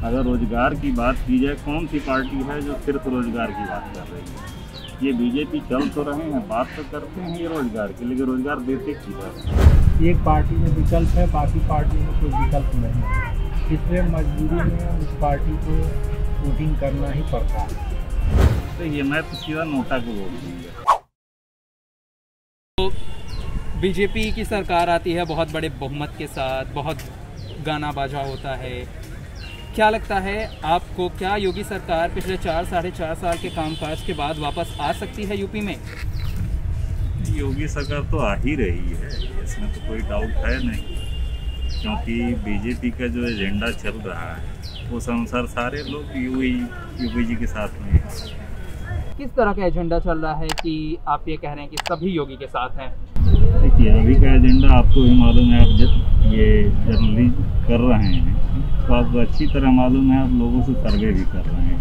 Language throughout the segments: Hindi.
अगर रोजगार की बात की जाए, कौन सी पार्टी है जो सिर्फ रोजगार की बात कर रही है? ये बीजेपी चल तो रहे हैं, बात तो करते हैं ये रोजगार की, लेकिन रोजगार देते किधर? एक पार्टी में विकल्प है, बाकी पार्टी में कोई विकल्प नहीं है, इसलिए मजबूरी में उस पार्टी को वोटिंग करना ही पड़ता है। तो ये मैं तो सीधा नोटा को वोट दूंगा। तो बीजेपी की सरकार आती है बहुत बड़े बहुमत के साथ, बहुत गाना बाजा होता है। क्या लगता है आपको, क्या योगी सरकार पिछले 4-4.5 साल के कामकाज के बाद वापस आ सकती है यूपी में? योगी सरकार तो आ ही रही है, इसमें तो कोई डाउट है नहीं, क्योंकि बीजेपी का जो एजेंडा चल रहा है उस अनुसार सारे लोग योगी जी के साथ में हैं। किस तरह का एजेंडा चल रहा है कि आप ये कह रहे हैं कि सभी योगी के साथ हैं? देखिए, अभी का एजेंडा आपको भी मालूम है, आप ये जर्नलिज्म कर रहे हैं तो आपको अच्छी तरह मालूम है, आप लोगों से सर्वे भी कर रहे हैं,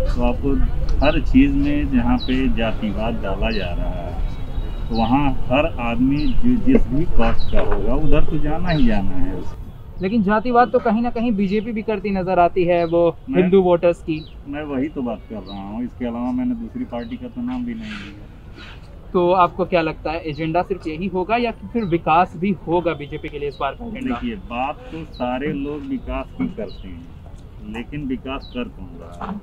तो आपको हर चीज़ में जहाँ पे जातिवाद डाला जा रहा है तो वहाँ हर आदमी जो जिस भी कास्ट का होगा उधर तो जाना ही जाना है उसको। लेकिन जातिवाद तो कहीं ना कहीं बीजेपी भी करती नजर आती है, वो हिंदू वोटर्स की। मैं वही तो बात कर रहा हूँ, इसके अलावा मैंने दूसरी पार्टी का तो नाम भी नहीं लिया। तो आपको क्या लगता है, एजेंडा सिर्फ यही होगा या फिर विकास भी होगा बीजेपी के लिए इस बार का एजेंडा? देखिए, बात तो सारे लोग विकास की करते हैं, लेकिन विकास कर कौन रहा है?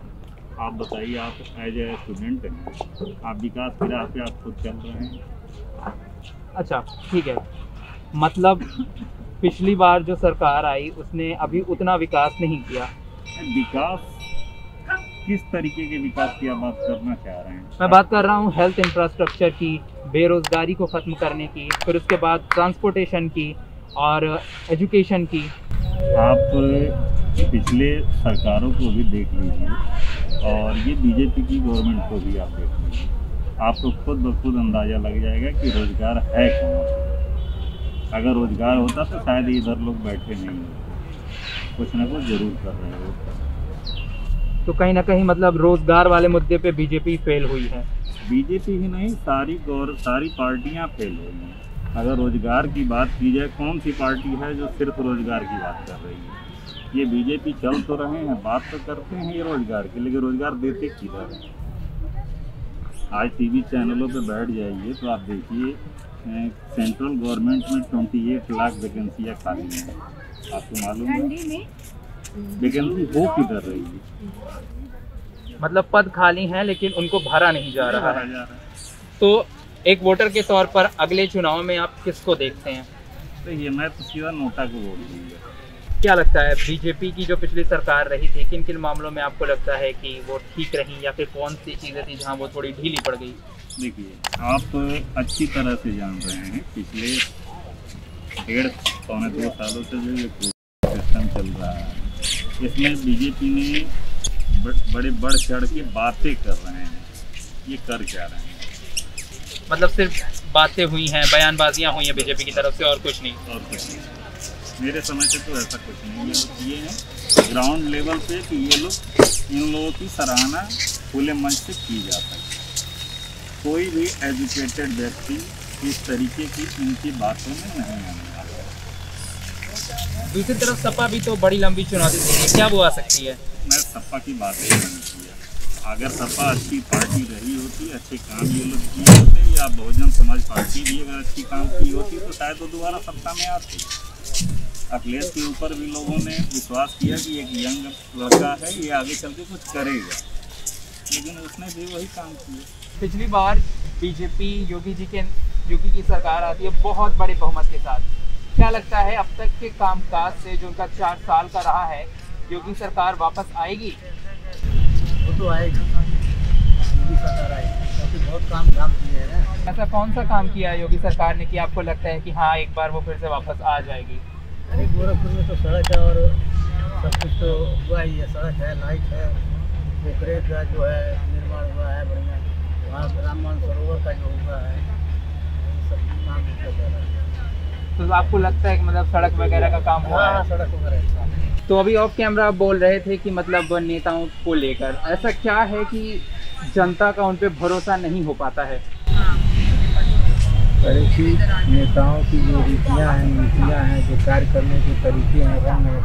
आप बताइए, आप एज ए स्टूडेंट हैं, आप विकास की राह पे आप खुद चल रहे हैं। अच्छा ठीक है, मतलब पिछली बार जो सरकार आई उसने अभी उतना विकास नहीं किया। विकास किस तरीके के विकास की आप बात करना चाह रहे हैं? मैं बात कर रहा हूँ हेल्थ इंफ्रास्ट्रक्चर की, बेरोजगारी को ख़त्म करने की, फिर उसके बाद ट्रांसपोर्टेशन की और एजुकेशन की। आप पिछले सरकारों को भी देख लीजिए और ये बीजेपी की गवर्नमेंट को भी आप देख लीजिए, आपको खुद ब खुद अंदाज़ा लग जाएगा कि रोज़गार है कहाँ। अगर रोज़गार होता तो शायद इधर लोग बैठे नहीं होते, कुछ ना कुछ ज़रूर कर रहे होते। तो कहीं ना कहीं मतलब रोजगार वाले मुद्दे पे बीजेपी फेल हुई है। बीजेपी ही नहीं, सारी पार्टियां फेल हुई हैं। अगर रोजगार की बात की जाए, कौन सी पार्टी है जो सिर्फ रोजगार की बात कर रही है? ये बीजेपी चल तो रहे हैं, बात तो करते हैं ये रोजगार की, लेकिन रोजगार देते किधर है? आज टीवी चैनलों पे बैठ जाइए तो आप देखिए, सेंट्रल गवर्नमेंट में 28 लाख वैकेंसियाँ खाली हैं। आपको मालूम है वैकेंसी हो किधर रही है? मतलब पद खाली हैं लेकिन उनको भरा नहीं जा रहा है। तो एक वोटर के तौर पर अगले चुनाव में आप किसको देखते हैं? तो ये मैं तो सीधा नोटा को वोट दूंगा। क्या लगता है बीजेपी की जो पिछली सरकार रही थी, किन किन मामलों में आपको लगता है कि वो ठीक रही या फिर कौन सी चीज़ें थी जहाँ वो थोड़ी ढीली पड़ गई? देखिए, आप अच्छी तरह से जान रहे हैं, पिछले 1.5-2 सालों से जो ये सिस्टम चल रहा है इसमें बीजेपी ने बड़े बढ़ चढ़ के बातें कर रहे हैं। ये कर क्या रहे हैं? मतलब सिर्फ बातें हुई हैं, बयानबाजियां हुई हैं बीजेपी की तरफ से, और कुछ नहीं? और कुछ नहीं, मेरे समझ से तो ऐसा कुछ नहीं। ये लोग ये हैं ग्राउंड लेवल पे कि ये लोग, इन लोगों की सराहना खुले मंच से की जा सकती। कोई भी एजुकेटेड व्यक्ति इस तरीके की इनकी बातों में नहीं आने वाला। दूसरी तरफ सपा भी तो बड़ी लंबी चुनौती थी, क्या वो आ सकती है? मैं सपा की बात नहीं किया। अगर सपा अच्छी पार्टी रही होती, अच्छे काम ये लोग किए होते, या बहुजन समाज पार्टी भी अगर अच्छी काम की होती तो शायद वो दोबारा सत्ता में आती। अखिलेश के ऊपर भी लोगों ने विश्वास किया कि एक यंग लड़का है, ये आगे चल के कुछ करेगा, लेकिन उसने भी वही काम किया। पिछली बार बीजेपी योगी की सरकार आती है बहुत बड़े बहुमत के साथ। क्या लगता है अब तक के कामकाज से जो उनका 4 साल का रहा है, योगी सरकार वापस आएगी? वो तो आएगी, योगी सरकार आएगी, क्योंकि बहुत काम किए हैं। ऐसा कौन सा काम किया है योगी सरकार ने कि आपको लगता है कि हाँ एक बार वो फिर से वापस आ जाएगी? अरे गोरखपुर में तो सड़क है और सब कुछ तो हुआ ही है, सड़क है, लाइट है, पोखरे का जो है निर्माण हुआ है बढ़िया, वहाँ राम सरोवर का जो हुआ है, सब काम किया जा रहा है। तो आपको लगता है कि मतलब सड़क वगैरह का काम हुआ है? सड़क वगैरह। तो अभी ऑफ कैमरा आप बोल रहे थे कि मतलब नेताओं को लेकर ऐसा क्या है कि जनता का उन पे भरोसा नहीं हो पाता है? देखिए, नेताओं की जो रीतियाँ हैं, नीतियाँ हैं, जो कार्य करने के तरीके हैं, रंग हैं,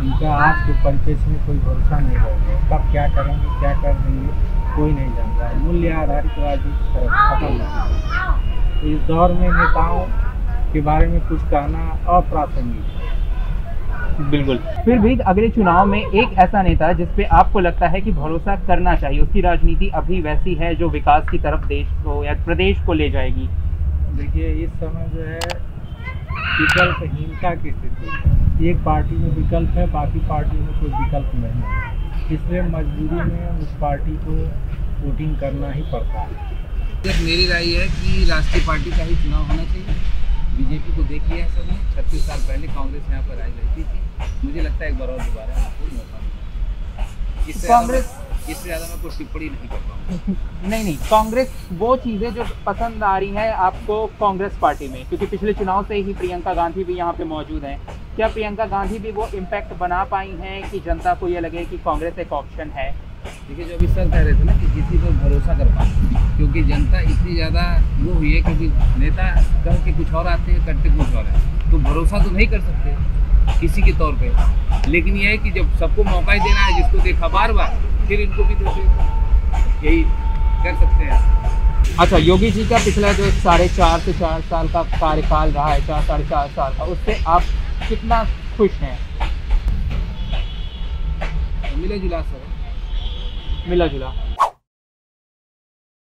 इनका आज के परिप्रेक्ष्य में कोई भरोसा नहीं रह गया। कब क्या करेंगे, क्या कर देंगे, कोई नहीं जानता है। मूल्य आधारित राजनीति खत्म हो चुकी है। तो इस दौर में नेताओं के बारे में कुछ कहना अप्रासंगिक है। बिल्कुल। फिर भी अगले चुनाव में एक ऐसा नेता जिस पे आपको लगता है कि भरोसा करना चाहिए, उसकी राजनीति अभी वैसी है जो विकास की तरफ देश को या प्रदेश को ले जाएगी। देखिए, इस समय जो है विकल्पहीनता की स्थिति है। एक पार्टी में विकल्प है, बाकी पार्टी में कोई विकल्प नहीं है। इसलिए मजबूरी में उस पार्टी को वोटिंग करना ही पड़ता है। मेरी राय है कि राष्ट्रीय पार्टी का ही चुनाव होना चाहिए। बीजेपी को देखिए है सबने, 36 साल पहले कांग्रेस यहाँ पर आई रहती थी। मुझे लगता है एक बार और दोबारा आपको मौका मिलेगा। कांग्रेस इससे ज़्यादा मैं कोई टिप्पणी नहीं कर पाऊँगा। नहीं, कांग्रेस वो चीज़ें जो पसंद आ रही हैं आपको कांग्रेस पार्टी में, क्योंकि पिछले चुनाव से ही प्रियंका गांधी भी यहाँ पे मौजूद हैं। क्या प्रियंका गांधी भी वो इम्पैक्ट बना पाई हैं कि जनता को ये लगे कि कांग्रेस एक ऑप्शन है? देखिए, जो अभी सर कह रहे थे ना कि किसी पर भरोसा कर पाए, क्योंकि जनता इतनी ज़्यादा वो हुई है, क्योंकि नेता कह के कुछ और आते हैं, करते कुछ और है। तो भरोसा तो नहीं कर सकते किसी के तौर पे, लेकिन ये है कि जब सबको मौका ही देना है, जिसको देखा बार बार, फिर इनको भी तो यही कर सकते हैं। अच्छा, योगी जी का पिछला जो 4.5 से 4 साल का कार्यकाल रहा है, 4 साढ़े 4 साल का, उससे आप कितना खुश हैं? मिला जुला सर, मिला जुला।